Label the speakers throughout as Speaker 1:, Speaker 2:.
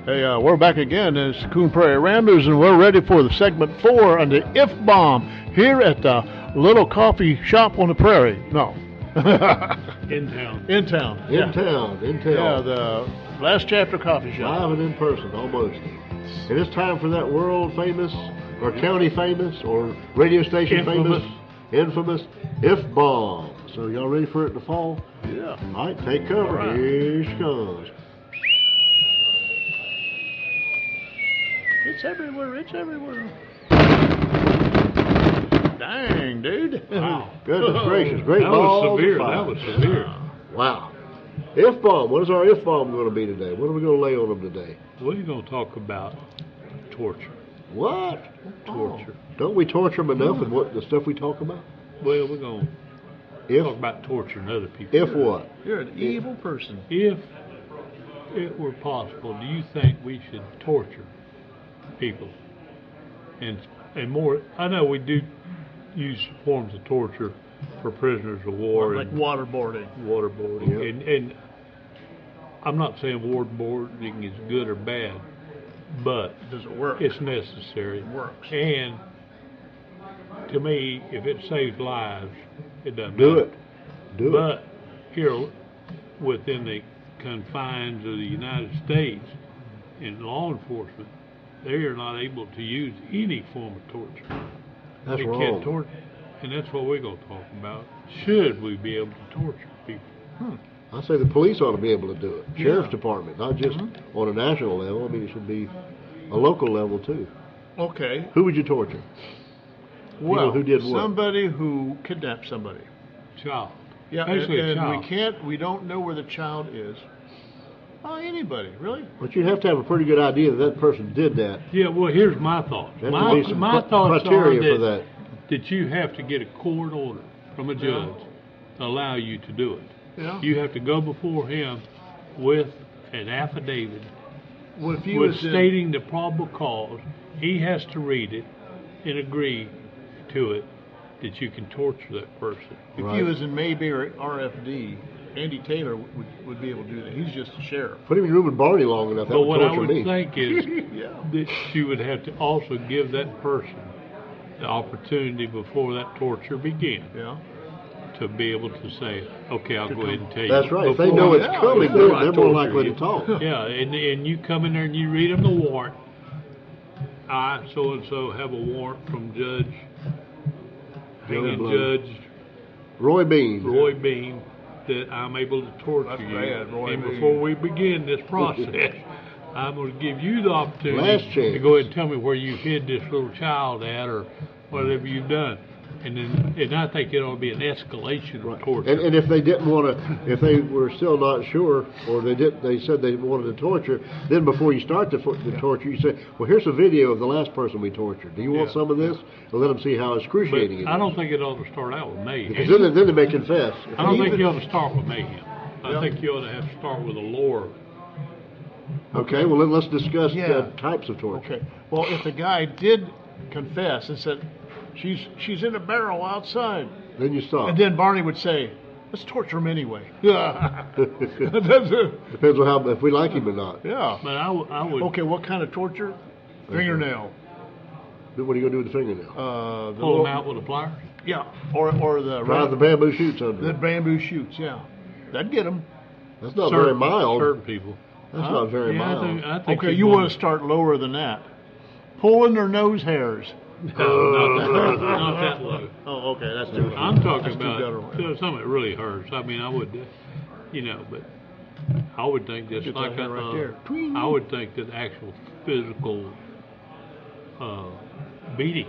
Speaker 1: Hey, we're back again. It's Coon Prairie Ramblers, and we're ready for the segment 4 on the If Bomb here at the little coffee shop on the prairie. No.
Speaker 2: In town.
Speaker 1: In town.
Speaker 3: In town.
Speaker 1: Yeah, the last chapter coffee shop.
Speaker 3: Live and in person, almost. And it's time for that world famous, or county famous, or radio station infamous If Bomb. So y'all ready for it to fall?
Speaker 1: Yeah.
Speaker 3: All right, take cover.
Speaker 1: Right.
Speaker 3: Here she comes.
Speaker 1: It's everywhere. Dang, dude.
Speaker 2: Wow.
Speaker 3: Goodness gracious. Great balls of fire.
Speaker 2: That was severe.
Speaker 3: Wow. If Bomb. What is our If Bomb going to be today? What are we going to lay on them today?
Speaker 2: We're going to talk about torture.
Speaker 3: What?
Speaker 2: Torture.
Speaker 3: Don't we torture them enough with what the stuff we talk about?
Speaker 2: Well, we're going to talk about torturing other people.
Speaker 3: If what?
Speaker 1: You're an evil person.
Speaker 2: If it were possible, do you think we should torture people? And more, I know we do use forms of torture for prisoners of war.
Speaker 1: Like waterboarding.
Speaker 2: Yep. And I'm not saying waterboarding is good or bad, but
Speaker 1: does it work?
Speaker 2: It's necessary.
Speaker 1: It works.
Speaker 2: And to me, if it saves lives, it doesn't
Speaker 3: do
Speaker 2: matter.
Speaker 3: it. Do it.
Speaker 2: But here, within the confines of the United States, in law enforcement, they are not able to use any form of torture.
Speaker 3: That's
Speaker 2: they
Speaker 3: wrong.
Speaker 2: can't torture, and that's what we're going to talk about. Should we be able to torture people?
Speaker 3: I say the police ought to be able to do it. Sheriff's Department, not just on a national level. I mean, it should be a local level too.
Speaker 1: Okay.
Speaker 3: Who would you torture?
Speaker 1: Well,
Speaker 3: who did what?
Speaker 1: Somebody who kidnapped somebody.
Speaker 2: Child.
Speaker 1: Yeah,
Speaker 2: Basically a
Speaker 1: and
Speaker 2: child.
Speaker 1: we don't know where the child is. Oh, anybody, really?
Speaker 3: But you'd have to have a pretty good idea that that person did that.
Speaker 2: Yeah, well, here's my thoughts.
Speaker 3: There would be some
Speaker 2: My thoughts
Speaker 3: criteria
Speaker 2: are
Speaker 3: for that.
Speaker 2: that you have to get a court order from a judge to allow you to do it.
Speaker 1: Yeah.
Speaker 2: You have to go before him with an affidavit
Speaker 1: Well, if he
Speaker 2: with
Speaker 1: was
Speaker 2: stating the probable cause. He has to read it and agree to it that you can torture that person.
Speaker 1: if he was in Mayberry RFD, Andy Taylor would be able to do that. He's just a sheriff.
Speaker 3: Put him in a room with Barney long enough. That
Speaker 2: But
Speaker 3: would
Speaker 2: what I
Speaker 3: torture
Speaker 2: would
Speaker 3: me.
Speaker 2: think is
Speaker 1: Yeah.
Speaker 2: that you would have to also give that person the opportunity before that torture begins
Speaker 1: Yeah.
Speaker 2: to be able to say, okay, I'll go ahead and tell you.
Speaker 3: That's right. If they
Speaker 2: before-
Speaker 3: know it's coming,
Speaker 2: before I
Speaker 3: they're more
Speaker 2: torture
Speaker 3: likely
Speaker 2: you.
Speaker 3: to talk.
Speaker 2: Yeah, and you come in there and you read them the warrant. I, so-and-so, have a warrant from hanging Judge
Speaker 3: Roy Bean.
Speaker 2: Roy Bean that I'm able to torture
Speaker 1: That's
Speaker 2: you.
Speaker 1: bad, Roy
Speaker 2: And
Speaker 1: Bean.
Speaker 2: before we begin this process, I'm going to give you the
Speaker 3: Last
Speaker 2: opportunity
Speaker 3: chance.
Speaker 2: to go ahead and tell me where you hid this little child at or whatever you've done. And I think it ought to be an escalation of torture.
Speaker 3: And if they didn't want to, if they were still not sure, or they said they wanted to torture, then before you start the torture, you say, well, here's a video of the last person we tortured. Do you want some of this? And let them see how excruciating it is.
Speaker 2: I don't think it ought to start out with mayhem.
Speaker 3: Because then they may confess.
Speaker 2: I don't think you ought to start with mayhem. I think you ought to have to start with a lore.
Speaker 3: Okay, well, then let's discuss
Speaker 1: Yeah.
Speaker 3: types of torture.
Speaker 1: Okay. Well, if the guy did confess and said, she's in a barrel outside,
Speaker 3: Then you stop.
Speaker 1: and then Barney would say, let's torture him anyway.
Speaker 3: Depends on how if we like him or not.
Speaker 1: Yeah.
Speaker 2: But I would.
Speaker 1: Okay, what kind of torture? Fingernail.
Speaker 3: Then what are you going to do with the fingernail?
Speaker 2: Pull them out with a pliers?
Speaker 1: Yeah. Or the
Speaker 3: Drive the bamboo shoots under
Speaker 1: the
Speaker 3: it.
Speaker 1: bamboo shoots. Yeah. That'd get him.
Speaker 3: That's not very mild.
Speaker 2: Certain people.
Speaker 3: That's not very mild.
Speaker 2: I think
Speaker 1: Okay, you want to start lower than that. Pulling their nose hairs.
Speaker 2: No, not that low.
Speaker 1: Oh, okay, that's too.
Speaker 2: I'm talking
Speaker 1: that's too
Speaker 2: about
Speaker 1: guttural.
Speaker 2: something that really hurts. I mean, I would, but I would think that's
Speaker 1: Get
Speaker 2: like
Speaker 1: that hair right there. Twing.
Speaker 2: I would think that actual physical beating.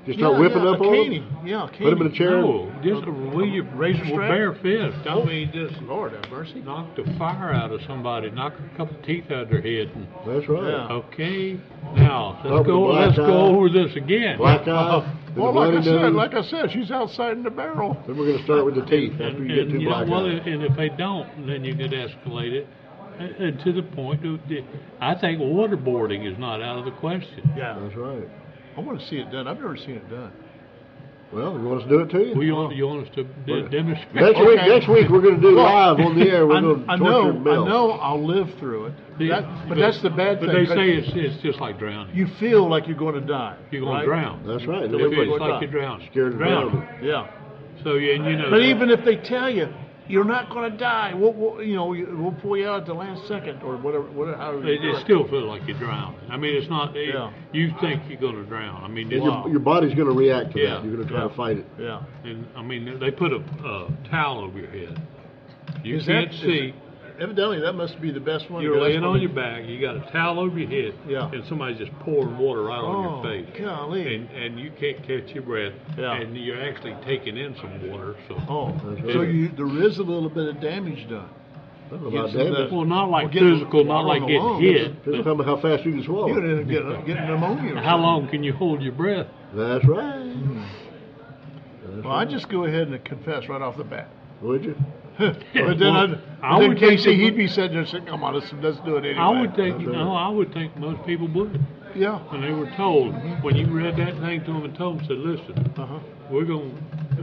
Speaker 3: Just start whipping up on
Speaker 1: caning.
Speaker 3: them?
Speaker 1: Yeah,
Speaker 3: Put them in a chair?
Speaker 2: No, just will you
Speaker 1: razor strap?
Speaker 2: bare fist. I mean, just
Speaker 1: Lord have mercy.
Speaker 2: knock the fire out of somebody, knock a couple teeth out of their head. And,
Speaker 3: That's right.
Speaker 1: Yeah.
Speaker 2: okay, now
Speaker 3: Start with the
Speaker 2: let's
Speaker 3: black
Speaker 2: go
Speaker 3: eye.
Speaker 2: over this again.
Speaker 3: Black eye. then
Speaker 1: Well,
Speaker 3: the bloody nose.
Speaker 1: like I said, she's outside in the barrel.
Speaker 3: Then we're going to start with the teeth after you get too
Speaker 2: you know,
Speaker 3: black
Speaker 2: well,
Speaker 3: eye.
Speaker 2: and if they don't, then you could escalate it to the point of, I think waterboarding is not out of the question.
Speaker 1: Yeah.
Speaker 3: That's right.
Speaker 1: I want to see it done. I've never seen it done.
Speaker 3: Well, you want us to do it to you?
Speaker 2: Well, you want us to demonstrate?
Speaker 3: Next week we're going to do live on the air. We're going to
Speaker 1: I
Speaker 3: torture Bill.
Speaker 1: know I'll live through it. But that's the bad thing.
Speaker 2: But they say it's just like drowning.
Speaker 1: You feel like you're going to die.
Speaker 2: You're going
Speaker 1: right?
Speaker 2: to drown.
Speaker 3: That's right.
Speaker 2: It's like you're drowning.
Speaker 3: Scared of drowning.
Speaker 1: Yeah.
Speaker 2: So and you know.
Speaker 1: But even if they tell you you're not going to die, we'll pull you out at the last second or whatever. However
Speaker 2: it still feels like you're drowning. I mean, it's not. You think you're going to drown. I mean,
Speaker 3: your body's going to react to that. You're going to try to fight it.
Speaker 1: Yeah.
Speaker 2: And I mean, they put a towel over your head. You can't see.
Speaker 1: Evidently, that must be the best one.
Speaker 2: You're laying on your back. You got a towel over your head.
Speaker 1: Yeah.
Speaker 2: And somebody's just pouring water right on your face.
Speaker 1: Golly.
Speaker 2: And you can't catch your breath.
Speaker 1: Yeah.
Speaker 2: And you're actually taking in some water. So.
Speaker 1: So there is a little bit of damage done.
Speaker 2: Well, not like physical, not like getting hit.
Speaker 3: Depends on how fast you can swallow.
Speaker 1: You could end up getting pneumonia.
Speaker 2: How long can you hold your breath?
Speaker 3: That's right.
Speaker 1: Well, I'd just go ahead and confess right off the bat.
Speaker 3: Would you?
Speaker 1: But then Casey, he'd be sitting there saying, "Come on, let's do it anyway."
Speaker 2: I would think most people would.
Speaker 1: Yeah.
Speaker 2: When they were told, when you read that thing to them and told them, said, "Listen, we're going.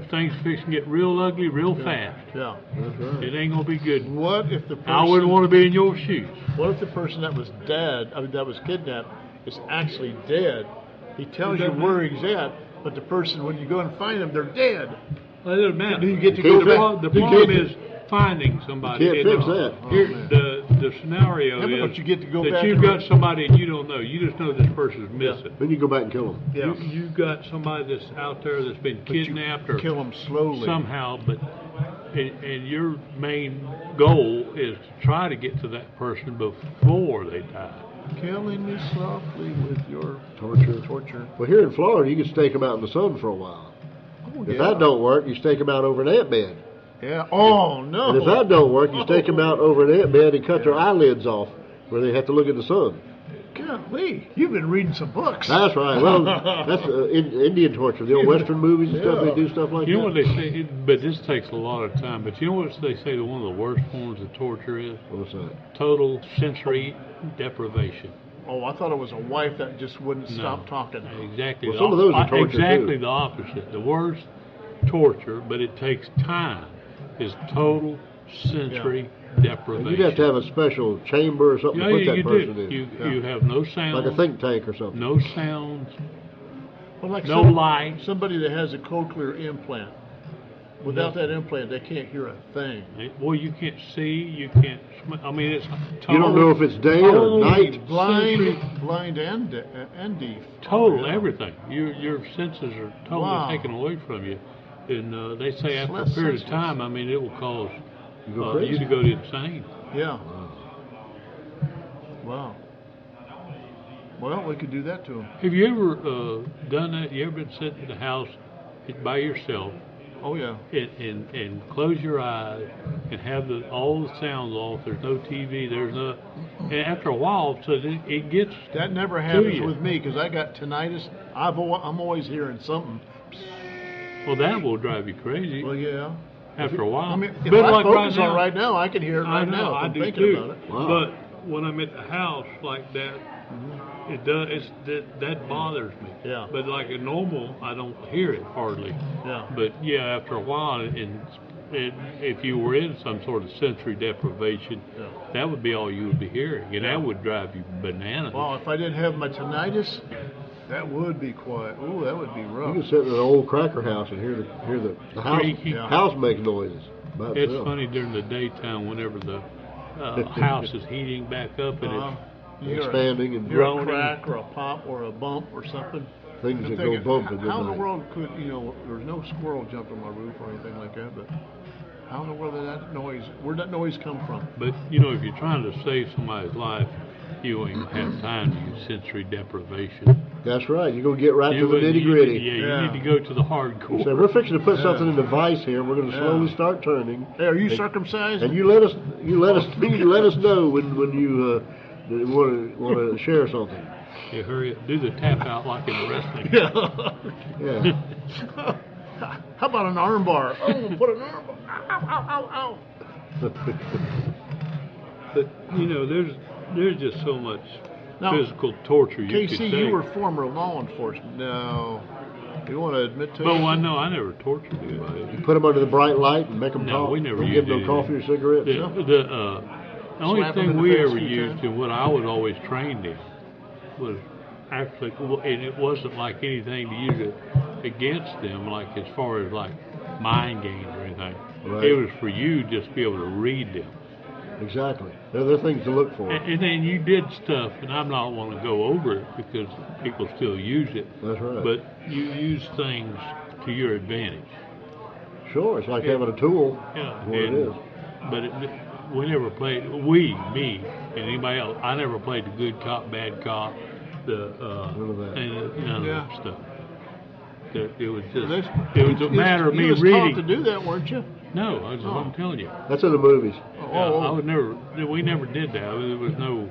Speaker 2: Things fixing to get real ugly, real fast.
Speaker 1: Yeah.
Speaker 3: That's right.
Speaker 2: It ain't gonna be good."
Speaker 1: What if the person?
Speaker 2: I wouldn't want to be in your shoes.
Speaker 1: What if the person that was that was kidnapped, is actually dead? He tells you where he's at, but the person, when you go and find them, they're dead.
Speaker 2: Well, it doesn't matter.
Speaker 1: Do you get to go back?
Speaker 2: The problem is finding somebody.
Speaker 3: You can't fix that.
Speaker 2: The scenario
Speaker 1: but
Speaker 2: is
Speaker 1: you get to go
Speaker 2: that
Speaker 1: back
Speaker 2: you've
Speaker 1: and
Speaker 2: got somebody and you don't know. You just know this person's missing.
Speaker 3: Then you go back and kill them.
Speaker 1: Yeah.
Speaker 2: You've got somebody that's out there that's been kidnapped or
Speaker 1: kill them slowly
Speaker 2: somehow, and your main goal is to try to get to that person before they die.
Speaker 1: Killing me softly with your
Speaker 3: torture. Well, here in Florida, you can stake them out in the sun for a while. If that don't work, you stake them out over an ant bed.
Speaker 1: Yeah. Oh, no.
Speaker 3: And if that don't work, you stake them out over an ant bed and cut their eyelids off where they have to look at the sun.
Speaker 1: Golly, you've been reading some books.
Speaker 3: That's right. Well, that's Indian torture. The old Western movies and stuff, they do stuff like that.
Speaker 2: You know what they say, but this takes a lot of time, but you know what they say that one of the worst forms of torture is?
Speaker 3: What's that?
Speaker 2: Total sensory deprivation.
Speaker 1: Oh, I thought it was a wife that just wouldn't stop talking.
Speaker 2: Exactly.
Speaker 3: Well, some of those are torture
Speaker 2: exactly
Speaker 3: too.
Speaker 2: the opposite. The worst torture, but it takes time, is total sensory deprivation.
Speaker 3: And you'd have to have a special chamber or something to put that person in.
Speaker 2: You have no sound.
Speaker 3: Like a think tank or something.
Speaker 2: No sounds.
Speaker 1: Well, like
Speaker 2: no light.
Speaker 1: Somebody that has a cochlear implant. Without that implant, they can't hear a thing.
Speaker 2: Well, you can't see. You can't. I mean, it's total.
Speaker 3: You don't know if it's day or night.
Speaker 1: Blind and deaf.
Speaker 2: Total everything. Your senses are totally taken away from you, and they say after a period of time, I mean, it will cause you to go insane.
Speaker 1: Yeah. Wow. Well, we could do that to them.
Speaker 2: Have you ever done that? You ever been sitting in the house by yourself?
Speaker 1: Oh yeah.
Speaker 2: And close your eyes and have all the sounds off. There's no TV. There's no. And after a while, so it gets.
Speaker 1: That never happens with me because I got tinnitus. I'm always hearing something.
Speaker 2: Well, that will drive you crazy.
Speaker 1: Well, yeah.
Speaker 2: After a while.
Speaker 1: I mean, if I focus on right now, I can hear it right now.
Speaker 2: I
Speaker 1: I'm
Speaker 2: do
Speaker 1: thinking
Speaker 2: too.
Speaker 1: about it.
Speaker 3: Wow.
Speaker 2: But when I'm at the house like that, it does. That bothers me.
Speaker 1: Yeah.
Speaker 2: But like a normal, I don't hear it hardly.
Speaker 1: Yeah.
Speaker 2: But yeah, after a while, if you were in some sort of sensory deprivation, that would be all you would be hearing, and that would drive you bananas.
Speaker 1: Well, if I didn't have my tinnitus, that would be quiet. Ooh, that would be rough.
Speaker 3: You can sit in an old cracker house and hear the house make noises.
Speaker 2: It's funny during the daytime whenever the house is heating back up and it's
Speaker 3: expanding and
Speaker 1: growing. A crack or a pop or a bump or something.
Speaker 3: Things that go bump.
Speaker 1: How in the world could, there's no squirrel jumped on my roof or anything like that, but how in the world where'd that noise come from?
Speaker 2: But, if you're trying to save somebody's life, you ain't have time to use sensory deprivation.
Speaker 3: That's right. You're going to get right to the nitty-gritty.
Speaker 2: You need to go to the hardcore.
Speaker 3: So we're fixing to put something in the vise here. We're going to slowly start turning.
Speaker 1: Hey, are you circumcised?
Speaker 3: And you let us know when you want to share something.
Speaker 2: Yeah, hurry up. Do the tap out like in wrestling.
Speaker 3: Yeah.
Speaker 1: How about an arm bar? Oh, put an arm bar. Ow, ow, ow, ow.
Speaker 2: But, there's just so much physical torture you could
Speaker 1: KC,
Speaker 2: take.
Speaker 1: you were former law enforcement. No. You want to admit to
Speaker 2: But
Speaker 1: it?
Speaker 2: I know I never tortured anybody.
Speaker 3: You put them under the bright light and make them
Speaker 2: No,
Speaker 3: talk.
Speaker 2: we never
Speaker 3: Don't
Speaker 2: used
Speaker 3: give them no
Speaker 2: anything.
Speaker 3: coffee or cigarettes.
Speaker 2: The only
Speaker 1: Slap 'em in
Speaker 2: thing
Speaker 1: the
Speaker 2: we
Speaker 1: face
Speaker 2: ever
Speaker 1: a few
Speaker 2: used
Speaker 1: times.
Speaker 2: and what I was always trained in was actually, and it wasn't like anything to use it against them, like as far as like mind games or anything.
Speaker 3: Right.
Speaker 2: It was for you just to be able to read them.
Speaker 3: Exactly. They're things to look for.
Speaker 2: And then you did stuff, and I'm not want to go over it because people still use it.
Speaker 3: That's right.
Speaker 2: But you use things to your advantage.
Speaker 3: Sure, it's like having a tool.
Speaker 2: Yeah.
Speaker 3: That's what it is.
Speaker 2: But we never played. Me, and anybody else. I never played the good cop, bad cop.
Speaker 3: None of that.
Speaker 2: And none
Speaker 1: Yeah.
Speaker 2: of that stuff. It was just.
Speaker 1: That's-
Speaker 2: It was a matter of
Speaker 1: you
Speaker 2: me
Speaker 1: was
Speaker 2: reading.
Speaker 1: taught to do that, weren't you?
Speaker 2: No, that's what I'm telling you.
Speaker 3: That's in the movies.
Speaker 2: I would never. We never did that. There was no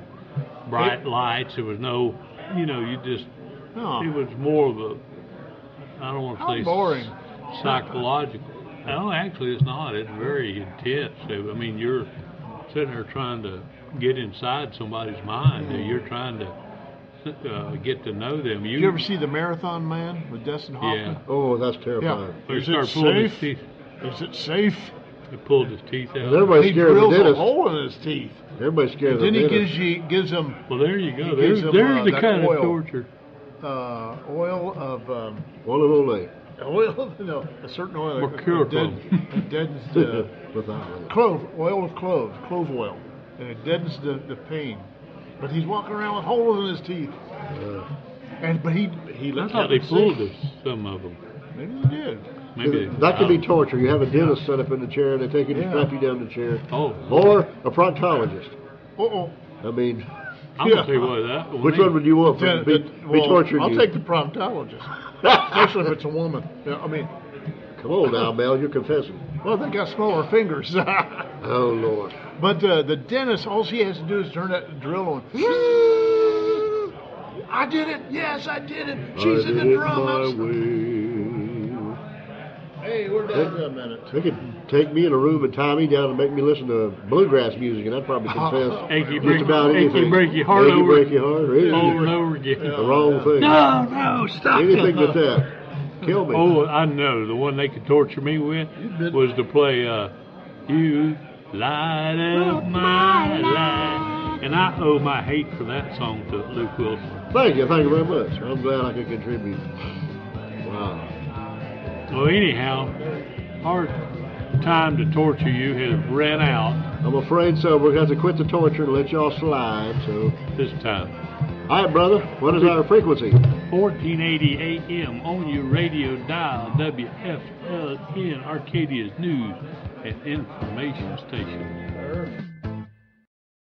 Speaker 2: bright lights. There was no. You just.
Speaker 1: Oh.
Speaker 2: It was more of a. I don't want to
Speaker 1: How
Speaker 2: say
Speaker 1: boring.
Speaker 2: psychological. No, actually, it's not. It's very intense. I mean, you're sitting there trying to get inside somebody's mind. And you're trying to get to know them.
Speaker 1: Did you ever see The Marathon Man with Dustin Hoffman?
Speaker 2: Yeah.
Speaker 3: Oh, that's terrifying.
Speaker 2: They
Speaker 1: Is
Speaker 2: start
Speaker 1: it
Speaker 2: pulling his
Speaker 1: safe?
Speaker 2: teeth.
Speaker 1: Is it safe?
Speaker 2: He pulled his teeth out.
Speaker 3: And everybody's
Speaker 1: He
Speaker 3: scared of the
Speaker 1: drills a
Speaker 3: dentist.
Speaker 1: hole in his teeth.
Speaker 3: Everybody's scared of
Speaker 1: Then
Speaker 3: the
Speaker 1: he
Speaker 3: dentist.
Speaker 1: gives him
Speaker 2: Well, there you go.
Speaker 1: He
Speaker 2: There's,
Speaker 1: gives them,
Speaker 2: there's the
Speaker 1: that
Speaker 2: kind
Speaker 1: oil.
Speaker 2: of torture.
Speaker 1: Oil of
Speaker 3: Ole.
Speaker 1: no, a certain oil
Speaker 2: Mercurochrome.
Speaker 1: it deadens the
Speaker 3: Without it.
Speaker 1: oil of clove oil, and it deadens the pain. But he's walking around with holes in his teeth, but he
Speaker 2: I
Speaker 1: let
Speaker 2: thought they
Speaker 1: them
Speaker 2: pulled
Speaker 1: see.
Speaker 2: us, some of them.
Speaker 1: Maybe he did.
Speaker 2: Maybe
Speaker 3: That could be torture. You have a dentist set up in the chair and they take you to
Speaker 1: Yeah.
Speaker 3: strap you down the chair.
Speaker 2: Oh,
Speaker 3: Or a proctologist.
Speaker 1: Uh-oh.
Speaker 3: I mean,
Speaker 2: I'm gonna tell you what that.
Speaker 3: which one would you want for be torturing
Speaker 1: I'll
Speaker 3: you?
Speaker 1: take the proctologist, especially if it's a woman. Yeah, I mean,
Speaker 3: Come on now, Mel, you're confessing.
Speaker 1: well, they got smaller fingers.
Speaker 3: Oh, Lord.
Speaker 1: But the dentist, all she has to do is turn that drill on. I did it. Yes, I did it. She's
Speaker 3: I
Speaker 1: in
Speaker 3: did
Speaker 1: the
Speaker 3: it
Speaker 1: drum.
Speaker 3: my
Speaker 1: I'm-
Speaker 3: way.
Speaker 1: Hey, we're down to a minute.
Speaker 3: They could take me in a room and tie me down and make me listen to bluegrass music, and I'd probably confess
Speaker 2: Achy
Speaker 3: just about anything.
Speaker 2: break your heart
Speaker 3: Achy
Speaker 2: over,
Speaker 3: break your heart. Really.
Speaker 2: over and over again.
Speaker 3: The wrong thing.
Speaker 2: No, stop.
Speaker 3: Anything but that. Kill me.
Speaker 2: Oh, I know. The one they could torture me with was to play You Light Up My Life. And I owe my hate for that song to Luke Wilson.
Speaker 3: Thank you very much. I'm glad I could contribute. Wow.
Speaker 2: Well, anyhow, our time to torture you has ran out
Speaker 3: I'm afraid so. We're going to have to quit the torture and let y'all slide. So,
Speaker 2: this time.
Speaker 3: all right, brother. What is our frequency?
Speaker 2: 1480 AM on your radio dial, WFLN, Arcadia's news and information station.